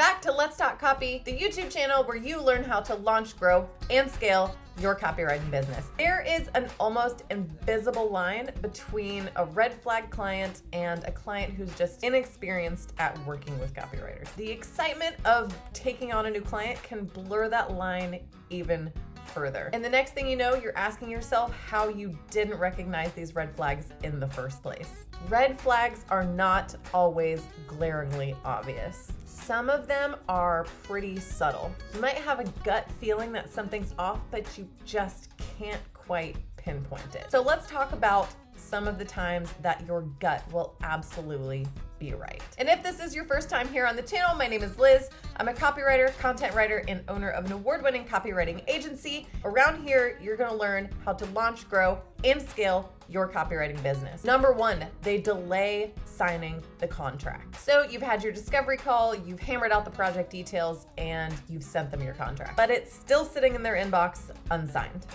back to Let's Talk Copy, the YouTube channel where you learn how to launch, grow, and scale your copywriting business. There is an almost invisible line between a red flag client and a client who's just inexperienced at working with copywriters. The excitement of taking on a new client can blur that line even further. And the next thing you know, you're asking yourself how you didn't recognize these red flags in the first place. Red flags are not always glaringly obvious. Some of them are pretty subtle. You might have a gut feeling that something's off, but you just can't quite pinpoint it. So let's talk about some of the times that your gut will absolutely be right. And if this is your first time here on the channel, my name is Liz. I'm a copywriter, content writer, and owner of an award-winning copywriting agency. Around here, you're gonna learn how to launch, grow, and scale your copywriting business. Number one, they delay signing the contract. So you've had your discovery call, you've hammered out the project details, and you've sent them your contract, but it's still sitting in their inbox unsigned.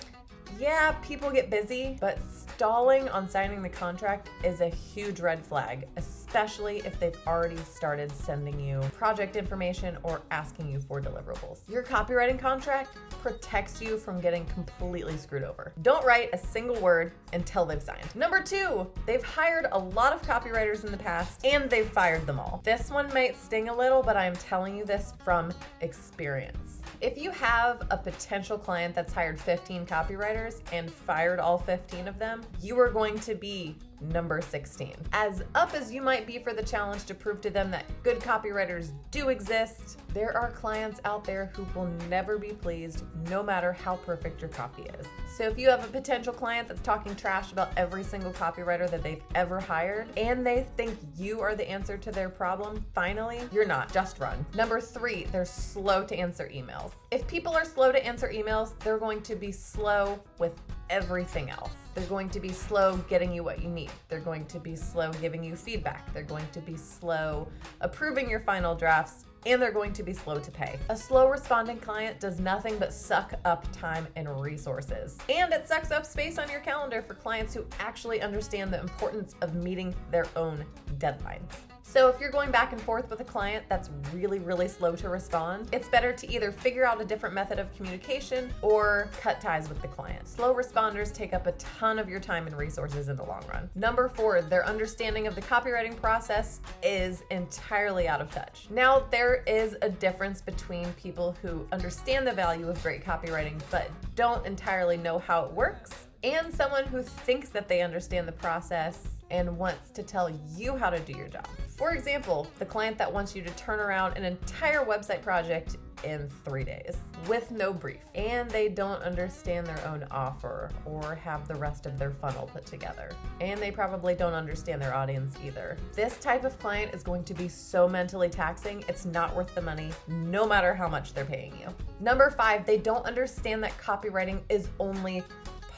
Yeah, people get busy, but stalling on signing the contract is a huge red flag, especially if they've already started sending you project information or asking you for deliverables. Your copywriting contract protects you from getting completely screwed over. Don't write a single word until they've signed. Number two, they've hired a lot of copywriters in the past and they've fired them all. This one might sting a little, but I'm telling you this from experience. If you have a potential client that's hired 15 copywriters and fired all 15 of them, you are going to be number 16. As up as you might be for the challenge to prove to them that good copywriters do exist, there are clients out there who will never be pleased no matter how perfect your copy is. So if you have a potential client that's talking trash about every single copywriter that they've ever hired and they think you are the answer to their problem, finally, you're not. Just run. Number three, they're slow to answer emails. If people are slow to answer emails, they're going to be slow with everything else. They're going to be slow getting you what you need. They're going to be slow giving you feedback. They're going to be slow approving your final drafts, and they're going to be slow to pay. A slow responding client does nothing but suck up time and resources. And it sucks up space on your calendar for clients who actually understand the importance of meeting their own deadlines. So if you're going back and forth with a client that's really slow to respond, it's better to either figure out a different method of communication or cut ties with the client. Slow responders take up a ton of your time and resources in the long run. Number four, their understanding of the copywriting process is entirely out of touch. Now, there is a difference between people who understand the value of great copywriting but don't entirely know how it works, and someone who thinks that they understand the process and wants to tell you how to do your job. For example, the client that wants you to turn around an entire website project in 3 days with no brief, and they don't understand their own offer or have the rest of their funnel put together, and they probably don't understand their audience either. This type of client is going to be so mentally taxing, it's not worth the money, no matter how much they're paying you. Number five, they don't understand that copywriting is only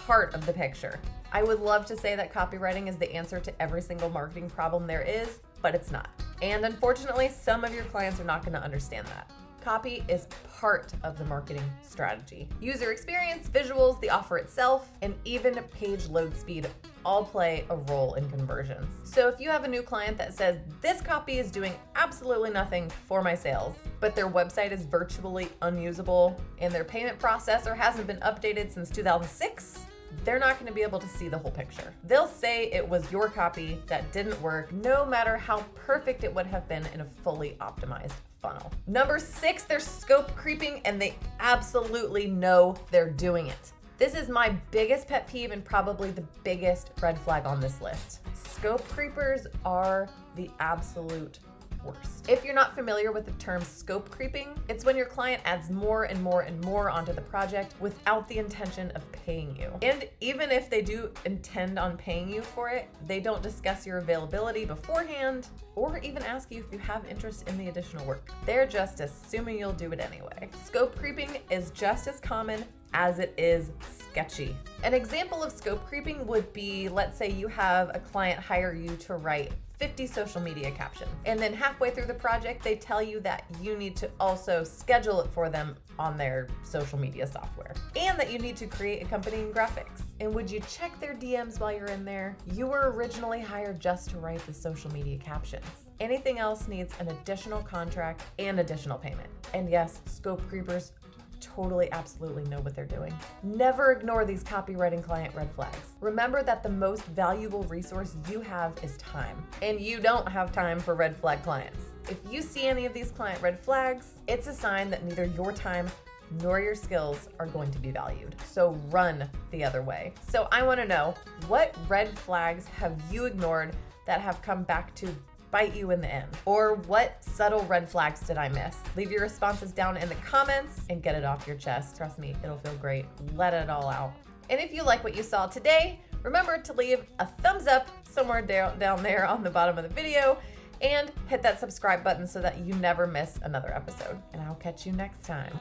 part of the picture. I would love to say that copywriting is the answer to every single marketing problem there is, but it's not. And unfortunately, some of your clients are not going to understand that. Copy is part of the marketing strategy. User experience, visuals, the offer itself, and even page load speed all play a role in conversions. So if you have a new client that says, this copy is doing absolutely nothing for my sales, but their website is virtually unusable and their payment processor hasn't been updated since 2006, they're not going to be able to see the whole picture. They'll say it was your copy that didn't work, no matter how perfect it would have been in a fully optimized funnel. Number six, they're scope creeping and they absolutely know they're doing it. This is my biggest pet peeve and probably the biggest red flag on this list. Scope creepers are the absolute worst. If you're not familiar with the term scope creeping, it's when your client adds more and more onto the project without the intention of paying you. And even if they do intend on paying you for it, they don't discuss your availability beforehand or even ask you if you have interest in the additional work. They're just assuming you'll do it anyway. Scope creeping is just as common as it is sketchy. An example of scope creeping would be, let's say you have a client hire you to write 50 social media captions. And then halfway through the project, they tell you that you need to also schedule it for them on their social media software and that you need to create accompanying graphics. And would you check their DMs while you're in there? You were originally hired just to write the social media captions. Anything else needs an additional contract and additional payment. And yes, scope creepers totally, absolutely know what they're doing. Never ignore these copywriting client red flags. Remember that the most valuable resource you have is time, and you don't have time for red flag clients. If you see any of these client red flags, it's a sign that neither your time nor your skills are going to be valued. So run the other way. So I want to know, what red flags have you ignored that have come back to bite you in the end? Or what subtle red flags did I miss? Leave your responses down in the comments and get it off your chest. Trust me, it'll feel great. Let it all out. And if you like what you saw today, remember to leave a thumbs up somewhere down there on the bottom of the video and hit that subscribe button so that you never miss another episode. And I'll catch you next time.